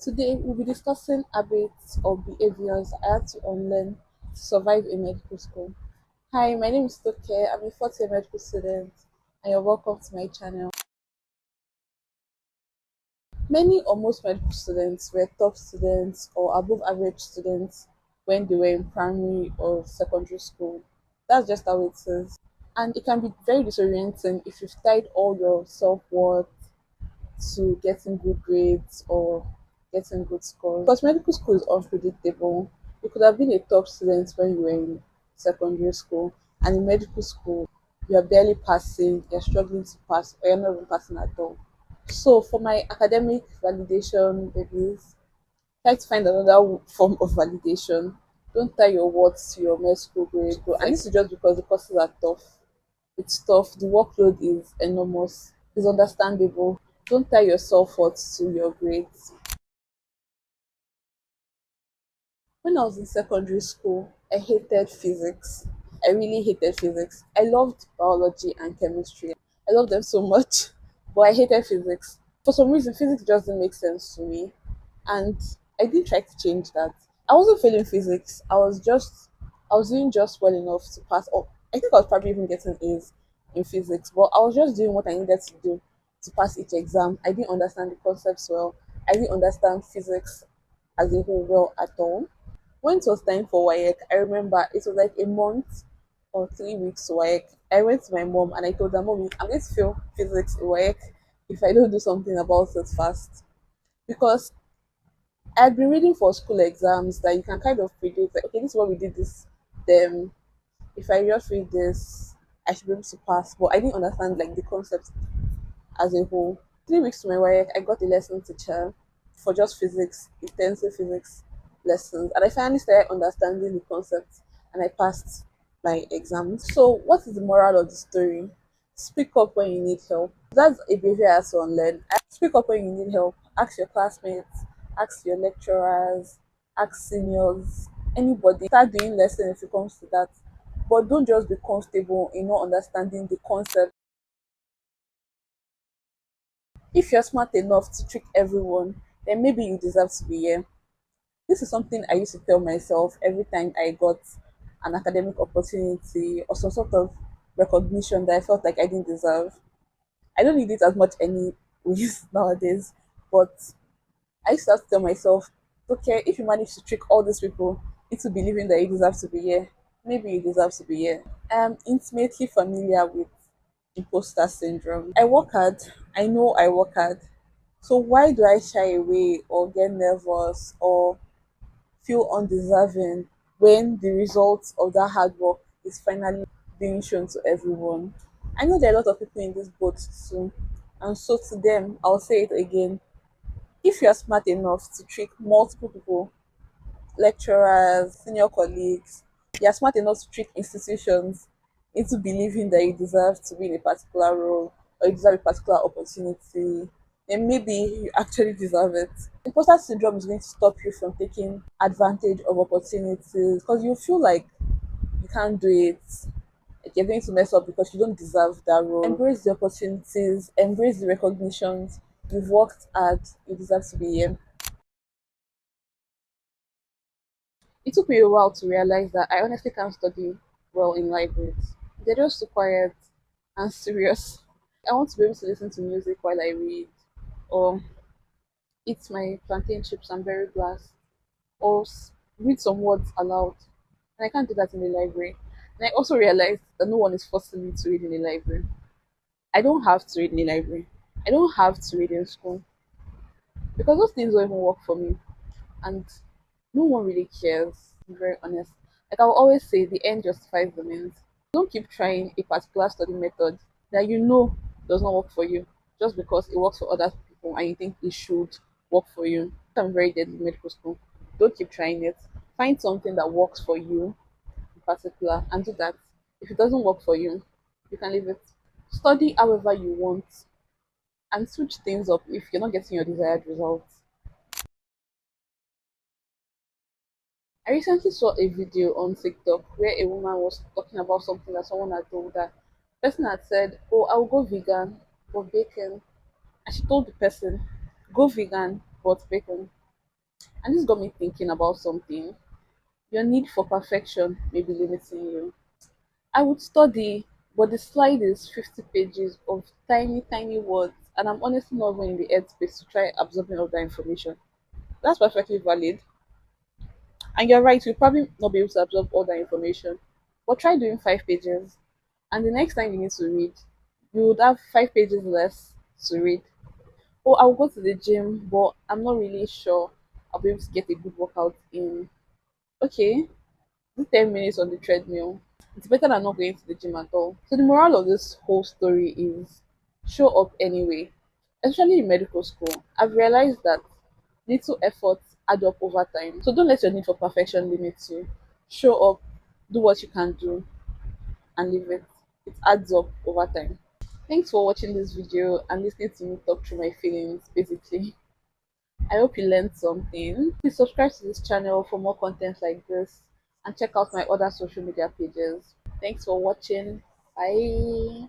Today, we'll be discussing habits or behaviors I had to unlearn to survive in medical school. Hi, my name is Toke. I'm a fourth year medical student, and you're welcome to my channel. Many or most medical students were top students or above average students when they were in primary or secondary school. That's just how it is. And it can be very disorienting if you've tied all your self worth to getting good grades or getting good scores. Because medical school is unpredictable. You could have been a top student when you were in secondary school, and in medical school, you are barely passing, you're struggling to pass, or you're not even passing at all. So, for my academic validation babies, try to find another form of validation. Don't tie your worth to your med school grade. And this is just because the courses are tough. It's tough. The workload is enormous. It's understandable. Don't tie your self-worth to your grades. When I was in secondary school, I hated physics. I really hated physics. I loved biology and chemistry. I loved them so much, but I hated physics. For some reason, physics just didn't make sense to me, and I did try to change that. I wasn't failing physics. I was doing just well enough to pass. Or I think I was probably even getting A's in physics, but I was just doing what I needed to do to pass each exam. I didn't understand the concepts well. I didn't understand physics as a whole well at all. When it was time for WAEC, I remember it was like a month or 3 weeks to WAEC. I went to my mom and I told her, Mommy, I'm going to fail physics in WAEC if I don't do something about it fast. Because I had been reading for school exams that you can kind of predict, like, okay, this is what we did this, then if I just read this, I should be able to pass. But I didn't understand like the concept as a whole. 3 weeks to my work, I got a lesson teacher for just physics, intensive physics lessons, and I finally started understanding the concept, and I passed my exams. So, what is the moral of the story? Speak up when you need help. That's a behavior I have to unlearn. Speak up when you need help. Ask your classmates, ask your lecturers, ask seniors, anybody. Start doing lesson if it comes to that. But don't just be comfortable in not understanding the concept. If you're smart enough to trick everyone, then maybe you deserve to be here. This is something I used to tell myself every time I got an academic opportunity or some sort of recognition that I felt like I didn't deserve. I don't need it as much anyways nowadays, but I used to have to tell myself, okay, if you manage to trick all these people into believing that you deserve to be here, maybe you deserve to be here. I'm intimately familiar with imposter syndrome. I work hard. I know I work hard. So why do I shy away or get nervous or feel undeserving when the results of that hard work is finally being shown to everyone? I know there are a lot of people in this boat too. And so to them, I'll say it again. If you're smart enough to trick multiple people, lecturers, senior colleagues, you're smart enough to trick institutions into believing that you deserve to be in a particular role or you deserve a particular opportunity, then maybe you actually deserve it. Imposter syndrome is going to stop you from taking advantage of opportunities because you feel like you can't do it. Like you're going to mess up because you don't deserve that role. Embrace the opportunities, embrace the recognitions. You've worked hard, you deserve to be here. It took me a while to realize that I honestly can't study well in libraries. They're just too quiet and serious. I want to be able to listen to music while I read, or eat my plantain chips and berry glass, or read some words aloud. And I can't do that in the library. And I also realized that no one is forcing me to read in the library. I don't have to read in the library. I don't have to read in school because those things don't even work for me. And no one really cares, to be very honest. Like I will always say, the end justifies the means. Don't keep trying a particular study method that you know does not work for you just because it works for other people and you think it should work for you. I'm very dead with medical school. Don't keep trying it. Find something that works for you in particular and do that. If it doesn't work for you, you can leave it. Study however you want and switch things up if you're not getting your desired results. I recently saw a video on TikTok where a woman was talking about something that someone had told her. The person had said, "Oh, I'll go vegan but bacon." And she told the person, "Go vegan but bacon." And this got me thinking about something. Your need for perfection may be limiting you. I would study, but the slide is 50 pages of tiny, tiny words, and I'm honestly not even in the headspace to try absorbing all that information. That's perfectly valid. And you're right, you'll probably not be able to absorb all that information. But try doing 5 pages, and the next time you need to read, you would have 5 pages less to read. Oh, I'll go to the gym, but I'm not really sure I'll be able to get a good workout in. Okay, do 10 minutes on the treadmill. It's better than not going to the gym at all. So the moral of this whole story is show up anyway. Especially in medical school, I've realized that little efforts add up over time. So don't let your need for perfection limit you. Show up, do what you can do, and leave it. It adds up over time. Thanks for watching this video and listening to me talk through my feelings, basically. I hope you learned something. Please subscribe to this channel for more content like this and check out my other social media pages. Thanks for watching. Bye.